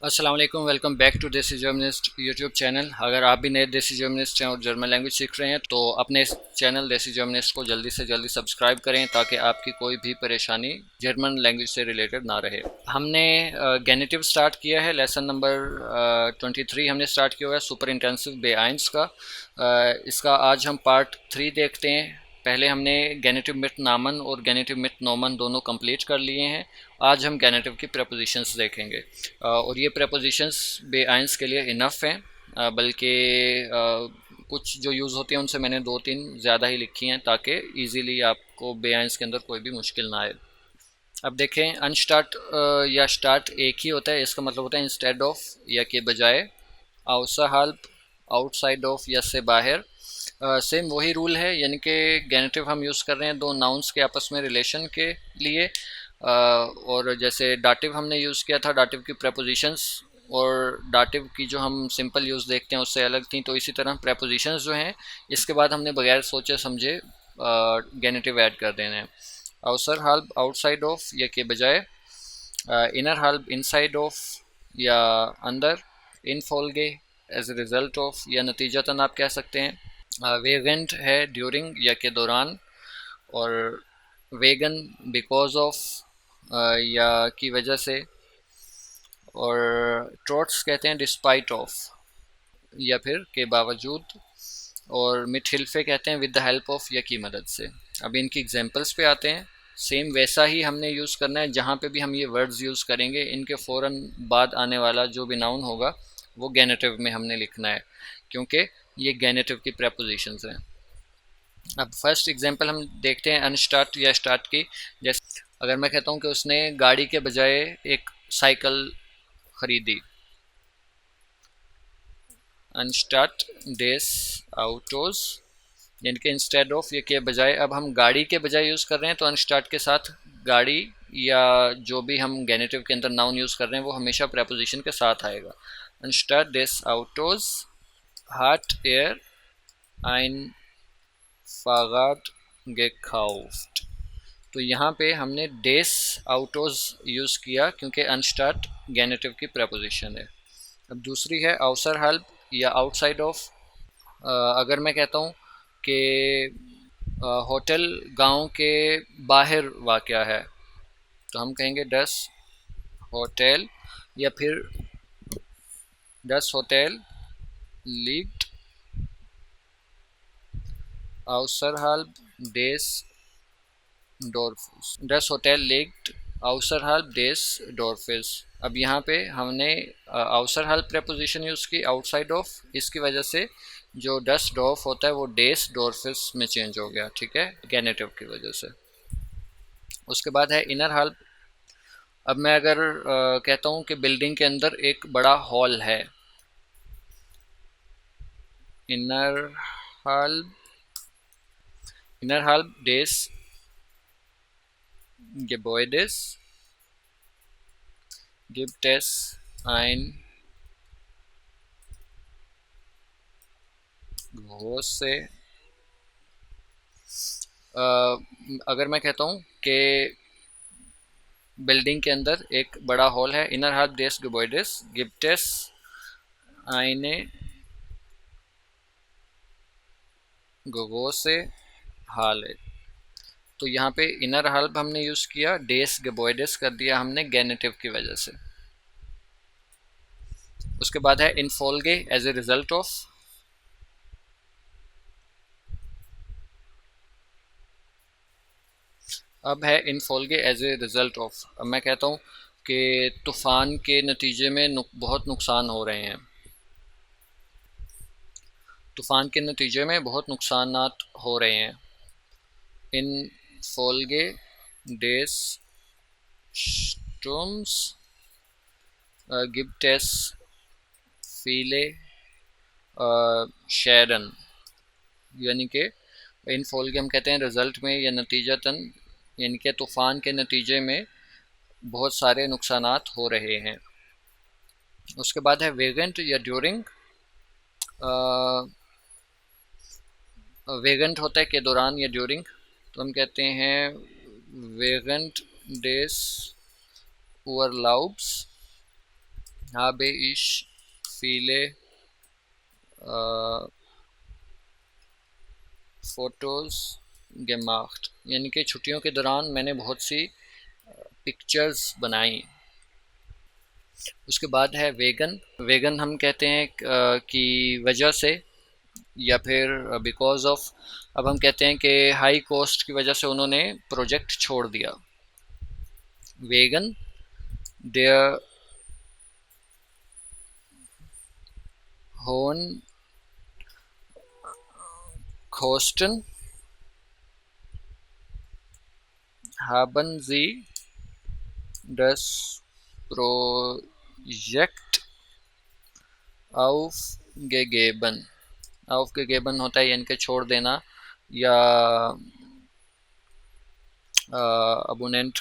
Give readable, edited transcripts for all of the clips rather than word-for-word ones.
अस्सलाम वालेकुम, welcome back to देसी जर्मनिस्ट यूट्यूब चैनल। अगर आप भी नए देसी जर्मनिस्ट हैं और जर्मन लैंग्वेज सीख रहे हैं तो अपने इस चैनल देसी जर्मनिस्ट को जल्दी से जल्दी सब्सक्राइब करें ताकि आपकी कोई भी परेशानी जर्मन लैंग्वेज से रिलेटेड ना रहे। हमने गेनेटिव स्टार्ट किया है, लेसन नंबर 23 हमने स्टार्ट किया हुआ है सुपर इंटेंसिव बे आइंस का। इसका आज हम पार्ट 3 देखते हैं। पहले हमने गेनेटिव मिट नामन और गेनेटिव मिट नोमन दोनों कंप्लीट कर लिए हैं। आज हम गेनेटिव की प्रपोजिशंस देखेंगे और ये प्रपोजिशंस बे आइंस के लिए इनफ हैं, बल्कि कुछ जो यूज़ होती हैं उनसे मैंने दो तीन ज़्यादा ही लिखी हैं ताकि इजीली आपको बे आइंस के अंदर कोई भी मुश्किल ना आए। अब देखें, अनस्टार्ट या स्टार्ट एक ही होता है। इसका मतलब होता है इंस्टेड ऑफ या के बजाय, आउटसाइड आउटसाइड ऑफ या से बाहर। सेम वही रूल है, यानी कि गेनेटिव हम यूज़ कर रहे हैं दो नाउन्स के आपस में रिलेशन के लिए। और जैसे डाटिव हमने यूज़ किया था, डाटिव की प्रपोजिशंस और डाटिव की जो हम सिंपल यूज़ देखते हैं उससे अलग थी, तो इसी तरह प्रपोजिशंस जो हैं इसके बाद हमने बगैर सोचे समझे गेनेटिव ऐड कर देना है। आउटर हाल्ब आउटसाइड ऑफ या के बजाय, इनर हाल्ब इनसाइड ऑफ या अंदर, इन फोल्गे एज ए रिज़ल्ट ऑफ या नतीजतन आप कह सकते हैं। वेगेंट है ड्यूरिंग या के दौरान, और वेगन बिकॉज ऑफ या की वजह से, और ट्रोट्स कहते हैं डिस्पाइट ऑफ या फिर के बावजूद, और मिठिल्फे कहते हैं विद द हेल्प ऑफ या की मदद से। अब इनकी एग्जांपल्स पे आते हैं। सेम वैसा ही हमने यूज़ करना है, जहाँ पे भी हम ये वर्ड्स यूज़ करेंगे इनके फ़ौरन बाद आने वाला जो भी नाउन होगा वो गेनेटिव में हमने लिखना है, क्योंकि ये गेनेटिव की प्रपोजिशंस हैं। अब फर्स्ट एग्जांपल हम देखते हैं अनस्टार्ट या स्टार्ट की। जैसे अगर मैं कहता हूँ कि उसने गाड़ी के बजाय एक साइकिल खरीदी, अनस्टार्ट डेस आउटोज, यानी कि इंस्टेड ऑफ ये के बजाय, अब हम गाड़ी के बजाय यूज़ कर रहे हैं तो अनस्टार्ट के साथ गाड़ी या जो भी हम गेनेटिव के अंदर नाउन यूज़ कर रहे हैं वो हमेशा प्रपोजिशन के साथ आएगा। अनस्टार्ट डेस आउटोज हार्ट एयर आइन फागाट gekauft। तो यहाँ पे हमने डेस आउटोज यूज़ किया क्योंकि अनस्टार्ट गेनेटिव की प्रपोजिशन है। अब दूसरी है आउसर हल्ब या आउटसाइड ऑफ। अगर मैं कहता हूँ कि होटल गांव के बाहर वाक़या है तो हम कहेंगे डस होटल, या फिर डस होटल लिग्ट außerhalb des डॉर्फिस, डस होटल लिग्ट außerhalb des डॉर्फिस। अब यहाँ पे हमने außerhalb प्रपोजिशन यूज़ की आउटसाइड ऑफ, इसकी वजह से जो डस डॉर्फ होता है वो डेस डॉर्फिस में चेंज हो गया, ठीक है, गेनेटिव की वजह से। उसके बाद है इनर हाल्ब। अब मैं अगर कहता हूँ कि बिल्डिंग के अंदर एक बड़ा हॉल है, इनर हाल्ब, इनर हाल्ब डेस Gebäudes gibt es ein große। अगर मैं कहता हूँ कि बिल्डिंग के अंदर एक बड़ा हॉल है, इनरhalb des Gebäudes gibt es eine große Halle। तो यहाँ पे इनर हाल्ब हमने यूज़ किया, डेस गेबॉयडेस कर दिया हमने गेनेटिव की वजह से। उसके बाद है इनफोल्गे एज ए रिजल्ट ऑफ। अब है इनफोल्गे एज ए रिजल्ट ऑफ। अब मैं कहता हूँ कि तूफ़ान के नतीजे में बहुत नुकसान हो रहे हैं, तूफ़ान के नतीजे में बहुत नुकसानात हो रहे हैं। इन फोल्गे डेस स्टूम्स गिब्ट es viele शेरन, यानी कि इन फोल्गे हम कहते हैं रिज़ल्ट में या नतीजतन, यानी कि तूफ़ान के नतीजे में बहुत सारे नुकसानात हो रहे हैं। उसके बाद है वेगेंट या ड्यूरिंग। वेगेंट होता है के दौरान या ड्यूरिंग, तो हम कहते हैं वेगेंट डेस urlaubs habe ich viele photos gemacht, यानी कि छुट्टियों के दौरान मैंने बहुत सी पिक्चर्स बनाई। उसके बाद है वेगन। वेगन हम कहते हैं कि वजह से या फिर बिकॉज ऑफ। अब हम कहते हैं कि हाई कॉस्ट की वजह से उन्होंने प्रोजेक्ट छोड़ दिया। वेगन देयर होन Kosten haben sie das Projekt aufgegeben। aufgegeben होता है यानी कि छोड़ देना या अबोनेंट।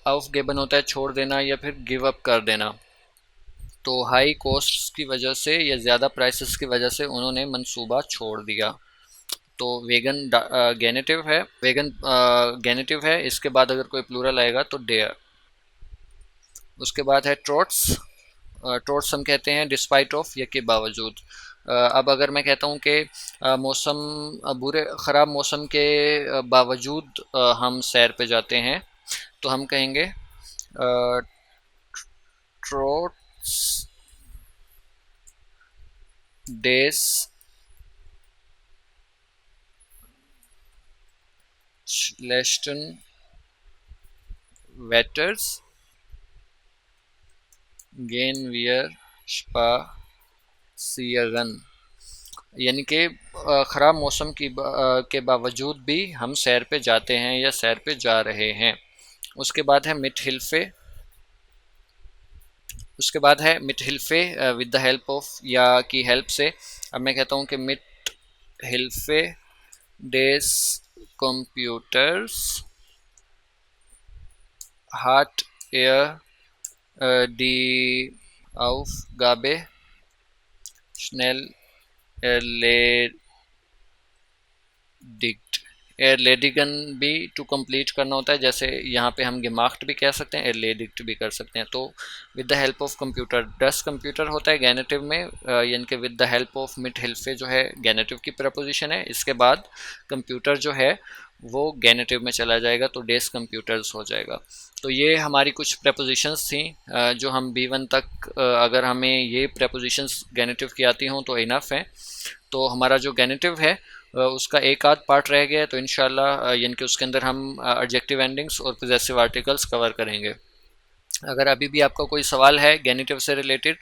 aufgeben होता है छोड़ देना या फिर गिव अप कर देना। तो हाई कॉस्ट्स की वजह से या ज़्यादा प्राइसेस की वजह से उन्होंने मंसूबा छोड़ दिया। तो वेगन गेनेटिव है, वेगन गेनेटिव है। इसके बाद अगर कोई प्लूरल आएगा तो डेयर। उसके बाद है ट्रोट्स। ट्रोट्स हम कहते हैं डिस्पाइट ऑफ या के बावजूद। अब अगर मैं कहता हूँ कि मौसम बुरे ख़राब मौसम के बावजूद हम सैर पे जाते हैं, तो हम कहेंगे ट्रोट्स डेस schlechten Wetters gehen wir spazieren। यानी कि ख़राब मौसम के बावजूद भी हम सैर पे जाते हैं या सैर पे जा रहे हैं। उसके बाद है मिट हिल्फे। उसके बाद है मिट हिल्फे विद द हेल्प ऑफ या की हेल्प से। अब मैं कहता हूँ कि मिट हिल्फे डेस कंप्यूटर्स hat die Aufgabe schnell erledigt। एयरलेडिगन भी टू कंप्लीट करना होता है, जैसे यहाँ पे हम gemacht भी कह सकते हैं, एयरलेडिक्ट भी कर सकते हैं। तो with the help of computer, does computer होता है गेनेटिव में, यानी कि विद द हेल्प ऑफ मिट हिल्फे जो है गेनेटिव की प्रपोजिशन है। इसके बाद कंप्यूटर जो है वो गेनेटिव में चला जाएगा, तो डेस कंप्यूटर्स हो जाएगा। तो ये हमारी कुछ प्रपोजिशंस थी जो हम B1 तक अगर हमें ये प्रपोजिशंस गेनेटिव की आती हों तो इनफ है। तो हमारा जो गेनेटिव है उसका एक आध पार्ट रह गया है, तो इंशाल्लाह यानी कि उसके अंदर हम एडजेक्टिव एंडिंग्स और पॉजेसिव आर्टिकल्स कवर करेंगे। अगर अभी भी आपका कोई सवाल है गेनेटिव से रिलेटेड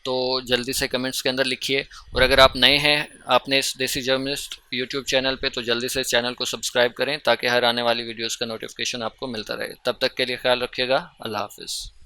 तो जल्दी से कमेंट्स के अंदर लिखिए। और अगर आप नए हैं आपने इस देसी जर्नलिस्ट यूट्यूब चैनल पे, तो जल्दी से इस चैनल को सब्सक्राइब करें ताकि हर आने वाली वीडियोज़ का नोटिफिकेशन आपको मिलता रहे। तब तक के लिए ख्याल रखिएगा। अल्लाह हाफिज़।